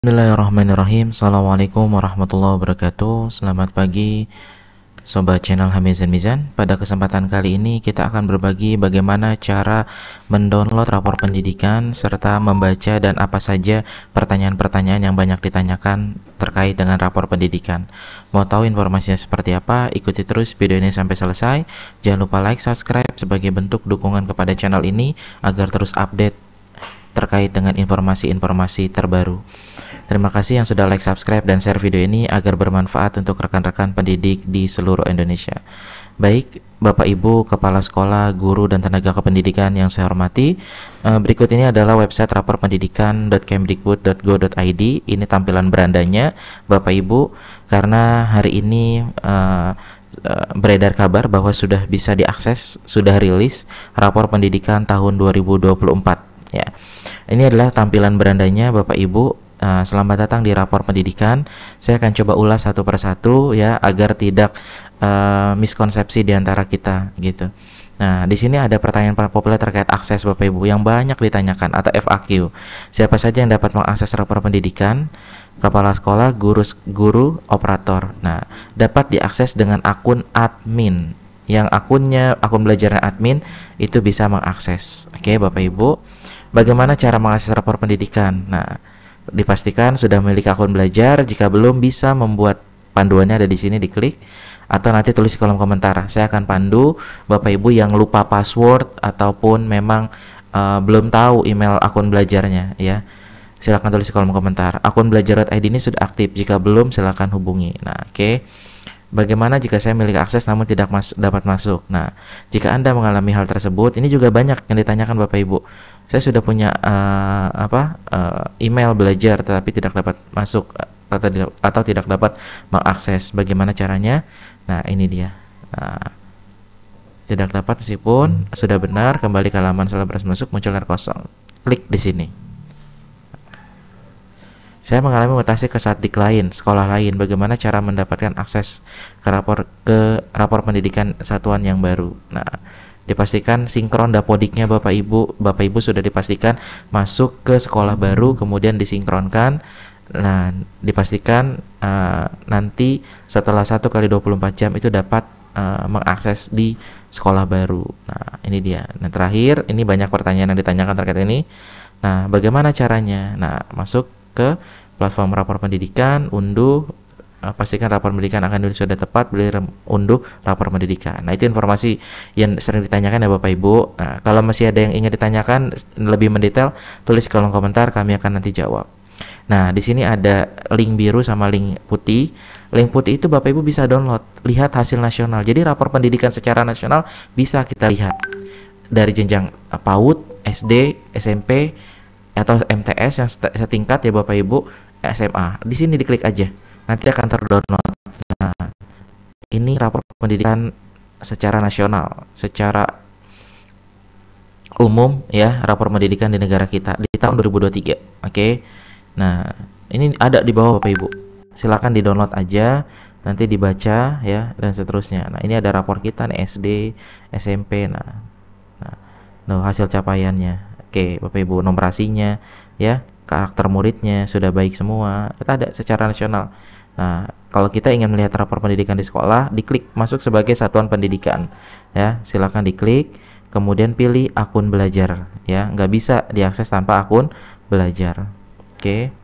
Bismillahirrahmanirrahim. Assalamualaikum warahmatullahi wabarakatuh. Selamat pagi Sobat channel Hamizan Mizan. Pada kesempatan kali ini kita akan berbagi bagaimana cara mendownload rapor pendidikan serta membaca dan apa saja pertanyaan-pertanyaan yang banyak ditanyakan terkait dengan rapor pendidikan. Mau tahu informasinya seperti apa? Ikuti terus video ini sampai selesai. Jangan lupa like, subscribe sebagai bentuk dukungan kepada channel ini agar terus update terkait dengan informasi-informasi terbaru. Terima kasih yang sudah like, subscribe, dan share video ini agar bermanfaat untuk rekan-rekan pendidik di seluruh Indonesia. Baik, Bapak Ibu, Kepala Sekolah, Guru, dan Tenaga Kependidikan yang saya hormati, berikut ini adalah website raporpendidikan.kemdikbud.go.id. Ini tampilan berandanya, Bapak Ibu, karena hari ini beredar kabar bahwa sudah bisa diakses, sudah rilis rapor pendidikan tahun 2024. Ya, ini adalah tampilan berandanya, Bapak Ibu. Selamat datang di rapor pendidikan. Saya akan coba ulas satu persatu ya, agar tidak miskonsepsi di antara kita gitu. Nah, di sini ada pertanyaan populer terkait akses, Bapak Ibu, yang banyak ditanyakan atau FAQ. Siapa saja yang dapat mengakses rapor pendidikan? Kepala sekolah, guru, operator. Nah, dapat diakses dengan akun admin. Yang akun belajarnya admin itu bisa mengakses. Oke, Bapak Ibu. Bagaimana cara mengakses rapor pendidikan? Nah, dipastikan sudah memiliki akun belajar. Jika belum, bisa membuat panduannya ada di sini, diklik atau nanti tulis di kolom komentar. Saya akan pandu Bapak Ibu yang lupa password ataupun memang belum tahu email akun belajarnya ya. Silakan tulis di kolom komentar. Akun belajar.id ini sudah aktif. Jika belum, silakan hubungi. Nah, oke. Bagaimana jika saya memiliki akses namun tidak dapat masuk? Nah, jika Anda mengalami hal tersebut, ini juga banyak yang ditanyakan Bapak Ibu. Saya sudah punya email belajar tetapi tidak dapat masuk atau tidak dapat mengakses. Bagaimana caranya? Nah, ini dia. Tidak dapat meskipun sudah benar, kembali ke halaman setelah berhasil masuk, muncul layar kosong. Klik di sini. Saya mengalami mutasi ke Satdik lain, sekolah lain. Bagaimana cara mendapatkan akses ke rapor pendidikan satuan yang baru? Nah, dipastikan sinkron dapodiknya Bapak Ibu sudah dipastikan masuk ke sekolah baru, kemudian disinkronkan. Nah, dipastikan nanti setelah 1x24 jam itu dapat mengakses di sekolah baru. Nah, ini dia. Nah, terakhir, ini banyak pertanyaan yang ditanyakan terkait ini. Nah, bagaimana caranya? Nah, masuk ke platform rapor pendidikan, unduh, pastikan rapor pendidikan akan sudah tepat, boleh unduh rapor pendidikan. Nah, itu informasi yang sering ditanyakan ya Bapak Ibu. Nah, kalau masih ada yang ingin ditanyakan lebih mendetail, tulis di kolom komentar, kami akan nanti jawab. Nah, di sini ada link biru sama link putih. Link putih itu Bapak Ibu bisa download, lihat hasil nasional. Jadi rapor pendidikan secara nasional bisa kita lihat dari jenjang PAUD, SD, SMP, atau MTS yang setingkat ya Bapak Ibu, SMA. Di sini diklik aja, nanti akan terdownload. Nah, ini rapor pendidikan secara nasional, secara umum ya, rapor pendidikan di negara kita di tahun 2023. Oke. Nah, ini ada di bawah Bapak Ibu. Silakan di-download aja, nanti dibaca ya, dan seterusnya. Nah, ini ada rapor kita nih, SD, SMP. Nah, hasil capaiannya. Oke, Bapak Ibu, nomorasinya ya, karakter muridnya sudah baik semua. Kita ada secara nasional. Nah, kalau kita ingin melihat rapor pendidikan di sekolah, diklik masuk sebagai satuan pendidikan. Ya, silakan diklik, kemudian pilih akun belajar. Ya, nggak bisa diakses tanpa akun belajar. Oke,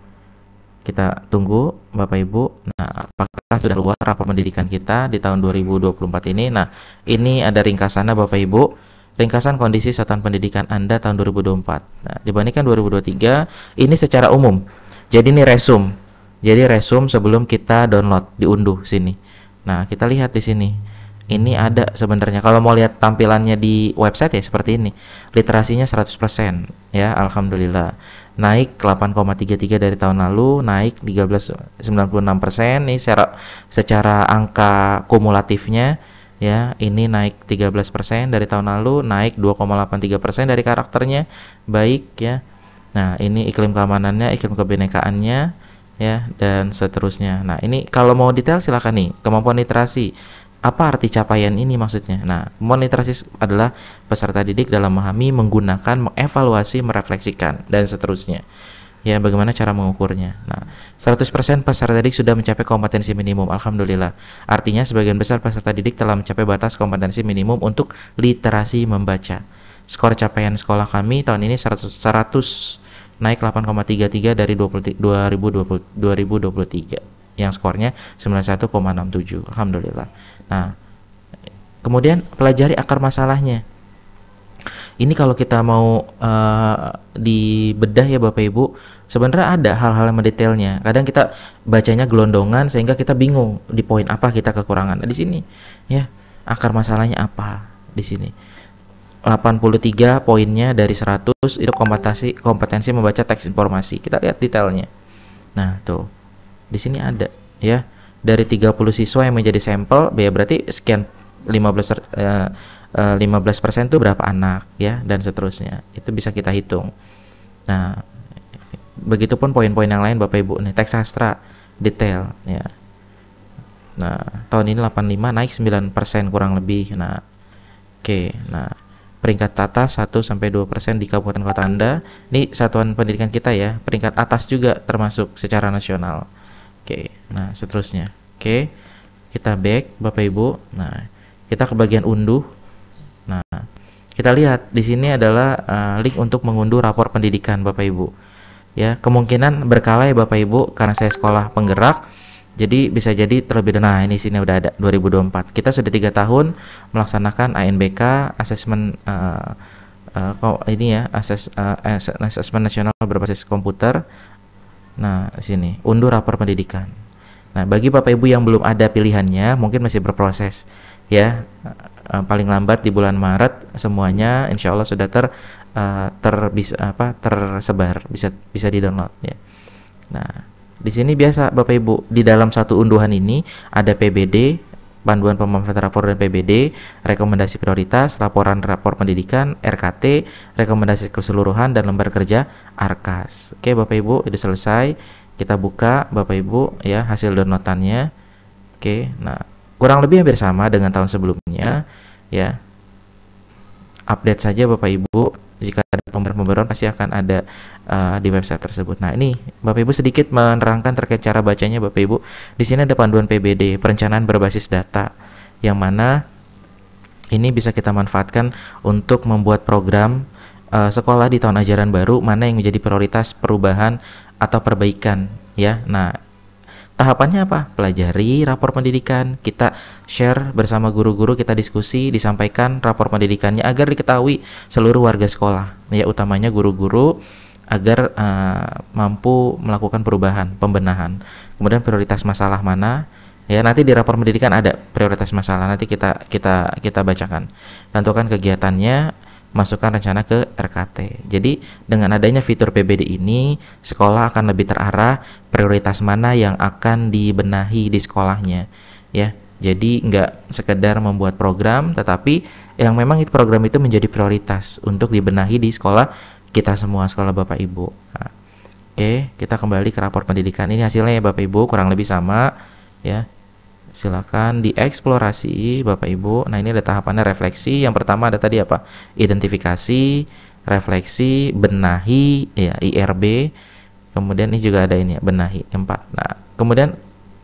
kita tunggu Bapak Ibu. Nah, apakah sudah keluar rapor pendidikan kita di tahun 2024 ini? Nah, ini ada ringkasannya Bapak Ibu. Ringkasan kondisi satuan pendidikan Anda tahun 2024. Nah, dibandingkan 2023, ini secara umum. Jadi ini resume. Jadi resume sebelum kita download, diunduh sini. Nah, kita lihat di sini. Ini ada sebenarnya. Kalau mau lihat tampilannya di website ya seperti ini. Literasinya 100% ya, alhamdulillah. Naik 8,33 dari tahun lalu, naik 13,96%. Ini secara angka kumulatifnya ya, ini naik 13% dari tahun lalu, naik 2,83% dari karakternya, baik ya. Nah, ini iklim keamanannya, iklim kebinekaannya ya, dan seterusnya. Nah, ini kalau mau detail silakan nih, kemampuan literasi. Apa arti capaian ini maksudnya? Nah, literasi adalah peserta didik dalam memahami, menggunakan, mengevaluasi, merefleksikan, dan seterusnya. Ya, bagaimana cara mengukurnya? Nah, 100% peserta didik sudah mencapai kompetensi minimum. Alhamdulillah. Artinya sebagian besar peserta didik telah mencapai batas kompetensi minimum untuk literasi membaca. Skor capaian sekolah kami tahun ini 100 naik 8,33 dari 2023 yang skornya 91,67. Alhamdulillah. Nah, kemudian pelajari akar masalahnya. Ini kalau kita mau dibedah ya Bapak Ibu, sebenarnya ada hal-hal yang mendetailnya. Kadang kita bacanya gelondongan sehingga kita bingung di poin apa kita kekurangan. Nah, di sini ya, akar masalahnya apa di sini. 83 poinnya dari 100 itu kompetensi membaca teks informasi. Kita lihat detailnya. Nah, tuh. Di sini ada ya. Dari 30 siswa yang menjadi sampel, ya berarti sekian 15% itu berapa anak ya, dan seterusnya. Itu bisa kita hitung. Nah, begitupun poin-poin yang lain Bapak Ibu nih, teks sastra detail ya. Nah, tahun ini 85 naik 9% kurang lebih. Nah, oke. Nah, peringkat atas 1 sampai 2% di kabupaten kota Anda. Ini satuan pendidikan kita ya, peringkat atas juga termasuk secara nasional. Oke. Nah, seterusnya. Oke. Kita back Bapak Ibu. Nah, kita ke bagian unduh. Nah, kita lihat di sini adalah link untuk mengunduh rapor pendidikan Bapak Ibu. Ya, kemungkinan berkala ya Bapak Ibu, karena saya sekolah penggerak, jadi bisa jadi terlebih dahulu. Nah, ini sini udah ada 2024. Kita sudah 3 tahun melaksanakan ANBK, asesmen ini ya, asesmen nasional berbasis komputer. Nah, sini unduh rapor pendidikan. Nah, bagi Bapak Ibu yang belum ada pilihannya, mungkin masih berproses ya. Paling lambat di bulan Maret semuanya insya Allah sudah tersebar, bisa di-download ya. Nah, di sini biasa Bapak Ibu, di dalam satu unduhan ini ada PBD, panduan pemanfaatan rapor dan PBD, rekomendasi prioritas, laporan rapor pendidikan, RKT, rekomendasi keseluruhan, dan lembar kerja ARKAS. Oke Bapak Ibu, itu selesai. Kita buka Bapak Ibu ya hasil downloadannya. Oke, nah kurang lebih hampir sama dengan tahun sebelumnya ya. Update saja Bapak Ibu, jika ada pembaruan pasti akan ada di website tersebut. Nah, ini Bapak Ibu sedikit menerangkan terkait cara bacanya Bapak Ibu. Di sini ada panduan PBD, perencanaan berbasis data, yang mana ini bisa kita manfaatkan untuk membuat program sekolah di tahun ajaran baru, mana yang menjadi prioritas perubahan atau perbaikan ya. Nah, tahapannya apa? Pelajari rapor pendidikan, kita share bersama guru-guru, kita diskusi, disampaikan rapor pendidikannya agar diketahui seluruh warga sekolah, ya utamanya guru-guru, agar mampu melakukan perubahan, pembenahan. Kemudian prioritas masalah mana? Ya, nanti di rapor pendidikan ada prioritas masalah, nanti kita bacakan. Tentukan kegiatannya, masukkan rencana ke RKT. Jadi dengan adanya fitur PBD ini, sekolah akan lebih terarah prioritas mana yang akan dibenahi di sekolahnya ya. Jadi nggak sekedar membuat program, tetapi yang memang program itu menjadi prioritas untuk dibenahi di sekolah kita semua, sekolah Bapak Ibu. Nah, oke, kita kembali ke rapor pendidikan. Ini hasilnya ya Bapak Ibu, kurang lebih sama ya. Silakan dieksplorasi Bapak Ibu. Nah, ini ada tahapannya refleksi. Yang pertama ada tadi apa? Identifikasi, refleksi, benahi ya, IRB. Kemudian ini juga ada ini ya, benahi 4. Nah, kemudian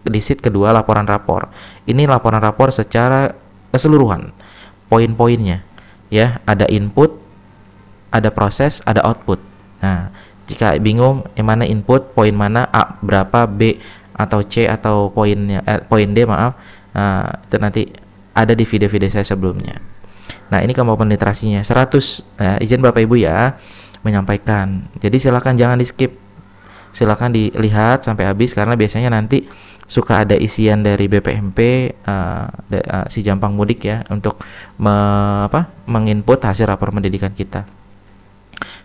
di sheet kedua laporan rapor. Ini laporan rapor secara keseluruhan. Poin-poinnya ya, ada input, ada proses, ada output. Nah, jika bingung yang mana input, poin mana, A berapa, B atau C atau poinnya poin D maaf, itu nanti ada di video-video saya sebelumnya. Nah, ini kemampuan literasinya 100 ya, izin Bapak Ibu ya menyampaikan. Jadi silakan jangan di skip, silakan dilihat sampai habis, karena biasanya nanti suka ada isian dari BPMP si Jampang Mudik ya untuk menginput hasil rapor pendidikan kita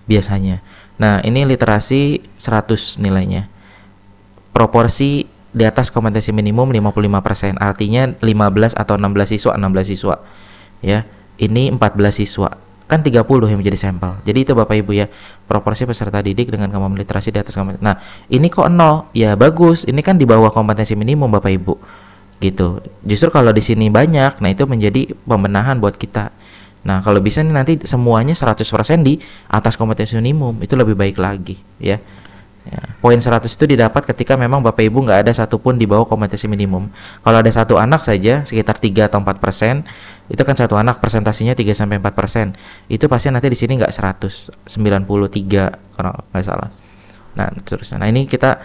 biasanya. Nah, ini literasi 100 nilainya. Proporsi di atas kompetensi minimum 55%, artinya 15 atau 16 siswa ya. Ini 14 siswa, kan 30 yang menjadi sampel. Jadi itu Bapak Ibu ya, proporsi peserta didik dengan kemampuan literasi di atas kompetensi. Nah, ini kok 0? Ya bagus, ini kan di bawah kompetensi minimum Bapak Ibu gitu. Justru kalau di sini banyak, nah itu menjadi pembenahan buat kita. Nah, kalau bisa nih nanti semuanya 100% di atas kompetensi minimum, itu lebih baik lagi ya. Ya, poin 100 itu didapat ketika memang Bapak Ibu nggak ada satupun di bawah kompetensi minimum. Kalau ada satu anak saja sekitar 3 atau 4%, itu kan satu anak presentasinya 3-4%. Itu pasti nanti di sini nggak 193 kalau nggak salah. Nah, terus. Nah, ini kita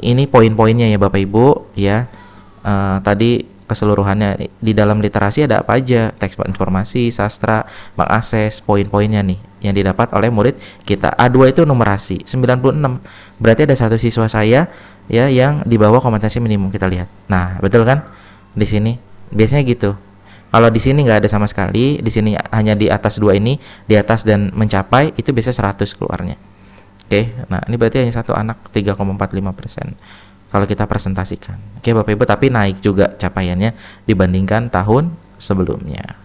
ini poin-poinnya ya Bapak Ibu ya. Tadi keseluruhannya di dalam literasi ada apa aja, teks informasi, sastra, mengakses, poin-poinnya nih yang didapat oleh murid kita. A2 itu numerasi 96, berarti ada satu siswa saya ya yang di bawah kompetensi minimum, kita lihat. Nah, betul kan di sini biasanya gitu. Kalau di sini nggak ada sama sekali, di sini hanya di atas dua ini, di atas dan mencapai, itu biasa 100 keluarnya. Oke, nah ini berarti hanya satu anak 3,45% kalau kita presentasikan. Oke Bapak Ibu, tapi naik juga capaiannya dibandingkan tahun sebelumnya.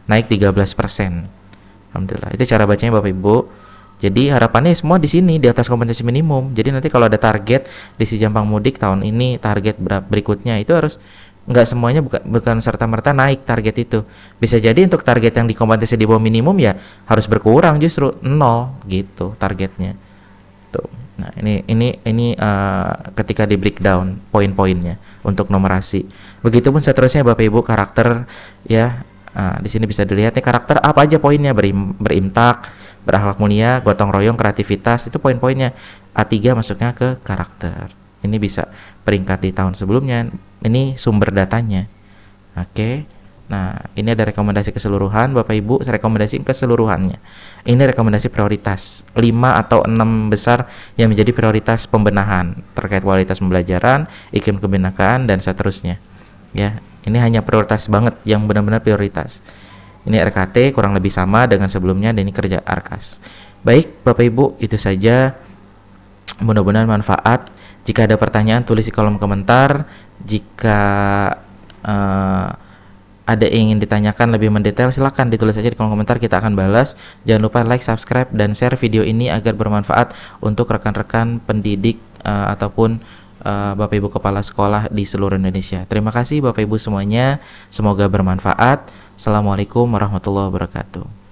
Naik 13%. Alhamdulillah. Itu cara bacanya Bapak Ibu. Jadi harapannya semua di sini di atas kompetensi minimum. Jadi nanti kalau ada target di Si Jampang Mudik tahun ini, target berikutnya itu harus nggak semuanya bukan serta-merta naik target itu. Bisa jadi untuk target yang di kompetensi di bawah minimum ya harus berkurang, justru 0 gitu targetnya. Tuh. Nah, ini ketika di breakdown poin-poinnya untuk numerasi. Begitupun seterusnya Bapak Ibu, karakter ya. Di sini bisa dilihat nih karakter apa aja poinnya, berimtak, berakhlak mulia, gotong royong, kreativitas, itu poin-poinnya. A3 masuknya ke karakter. Ini bisa peringkat di tahun sebelumnya. Ini sumber datanya. Oke. Nah, ini ada rekomendasi keseluruhan Bapak Ibu, rekomendasi keseluruhannya. Ini rekomendasi prioritas 5 atau 6 besar yang menjadi prioritas pembenahan terkait kualitas pembelajaran, iklim kebinekaan dan seterusnya. Ya, ini hanya prioritas banget yang benar-benar prioritas. Ini RKT kurang lebih sama dengan sebelumnya dan ini kerja Arkas. Baik, Bapak Ibu, itu saja. Mudah-mudahan manfaat. Jika ada pertanyaan tulis di kolom komentar. Jika ada yang ingin ditanyakan lebih mendetail, silahkan ditulis saja di kolom komentar, kita akan balas. Jangan lupa like, subscribe, dan share video ini agar bermanfaat untuk rekan-rekan pendidik ataupun Bapak Ibu kepala sekolah di seluruh Indonesia. Terima kasih Bapak Ibu semuanya, semoga bermanfaat. Assalamualaikum warahmatullahi wabarakatuh.